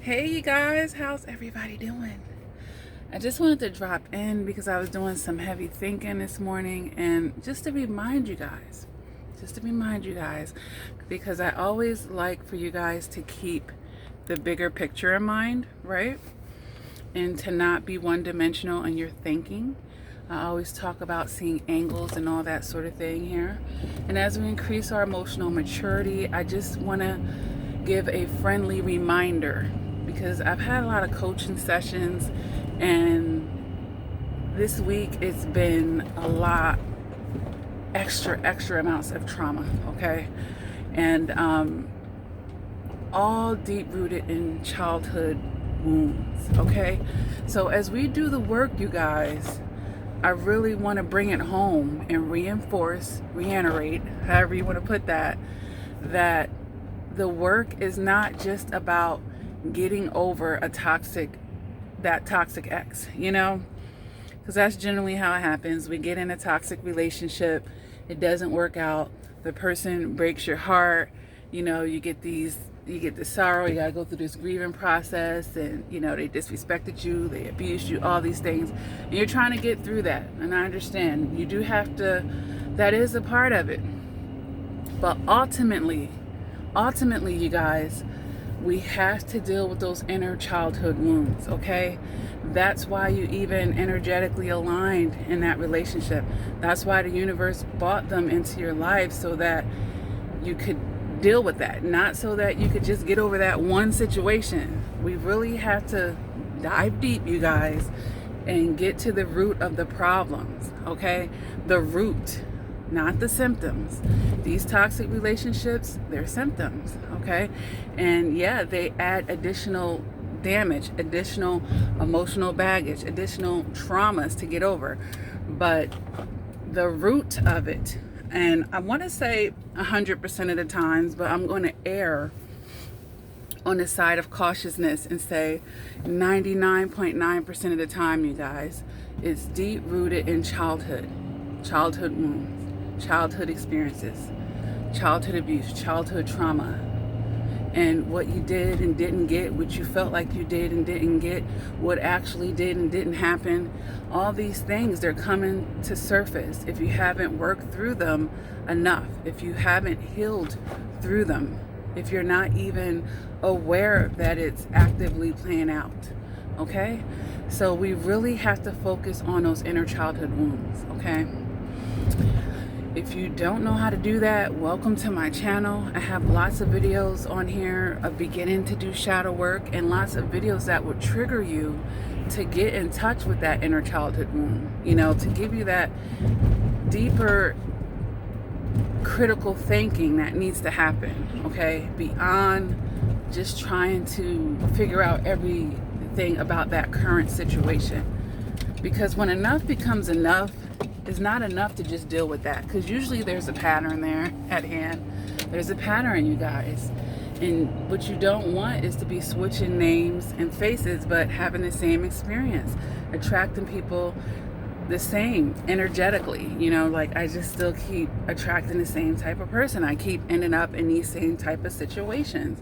Hey you guys, how's everybody doing? I just wanted to drop in because I was doing some heavy thinking this morning, and just to remind you guys, because I always like for you guys to keep the bigger picture in mind, right? And to not be one-dimensional in your thinking. I always talk about seeing angles and all that sort of thing here. And as we increase our emotional maturity, I just want to give a friendly reminder, because I've had a lot of coaching sessions, and this week it's been a lot extra amounts of trauma, okay? And all deep rooted in childhood wounds, okay? So as we do the work, you guys, I really want to bring it home and reinforce, reiterate, however you want to put that the work is not just about getting over that toxic ex, you know? Because that's generally how it happens. We get in a toxic relationship, it doesn't work out, the person breaks your heart, you know, you get the sorrow, you gotta go through this grieving process, and you know, they disrespected you, they abused you, all these things, and you're trying to get through that. And I understand you do have to, that is a part of it, but ultimately you guys, we have to deal with those inner childhood wounds, okay? That's why you even energetically aligned in that relationship. That's why the universe brought them into your life, so that you could deal with that, not so that you could just get over that one situation. We really have to dive deep, you guys, and get to the root of the problems, okay? The root, not the symptoms. These toxic relationships, they're symptoms, okay? And yeah, they add additional damage, additional emotional baggage, additional traumas to get over. But the root of it, and I want to say 100% of the times, but I'm going to err on the side of cautiousness and say 99.9% of the time, you guys, it's deep rooted in childhood wounds, childhood experiences, childhood abuse, childhood trauma, and what you did and didn't get, what you felt like you did and didn't get, what actually did and didn't happen. All these things, they're coming to surface if you haven't worked through them enough, if you haven't healed through them, if you're not even aware that it's actively playing out, okay? So we really have to focus on those inner childhood wounds, okay? If you don't know how to do that, welcome to my channel. I have lots of videos on here of beginning to do shadow work, and lots of videos that will trigger you to get in touch with that inner childhood wound, you know, to give you that deeper critical thinking that needs to happen, okay? Beyond just trying to figure out everything about that current situation. Because when enough becomes enough, it's not enough to just deal with that, because usually there's a pattern there at hand. There's a pattern, you guys. And what you don't want is to be switching names and faces, but having the same experience, attracting people the same energetically, you know, like I just still keep attracting the same type of person. I keep ending up in these same type of situations.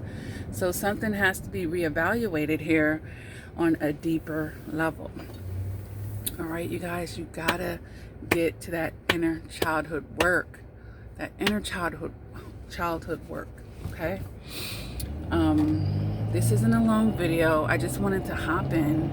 So something has to be reevaluated here on a deeper level. All right, you guys, you gotta get to that inner childhood work, childhood work, okay? This isn't a long video. I just wanted to hop in,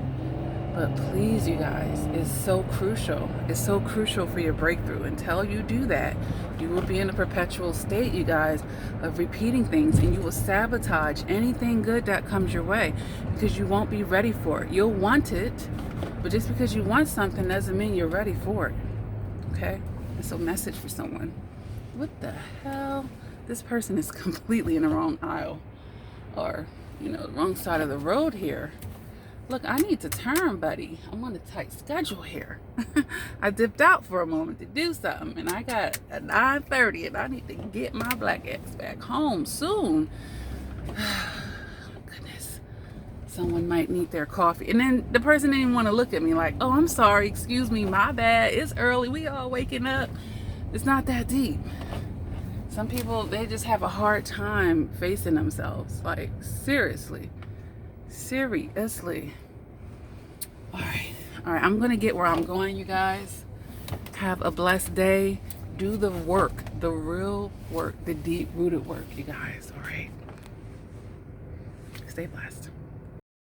but please, you guys, it's so crucial. It's so crucial for your breakthrough. Until you do that, you will be in a perpetual state, you guys, of repeating things, and you will sabotage anything good that comes your way, because you won't be ready for it. You'll want it, but just because you want something doesn't mean you're ready for it, okay? It's a message for someone. What the hell? This person is completely in the wrong aisle, or, you know, the wrong side of the road here. Look, I need to turn, buddy. I'm on a tight schedule here. I dipped out for a moment to do something, and I got a 9:30, and I need to get my black ass back home soon. Goodness. Someone might need their coffee. And then the person didn't even want to look at me like, oh, I'm sorry, excuse me, my bad. It's early. We all waking up. It's not that deep. Some people, they just have a hard time facing themselves. Like, seriously. Seriously. All right. All right. I'm going to get where I'm going, you guys. Have a blessed day. Do the work, the real work, the deep-rooted work, you guys. All right. Stay blessed.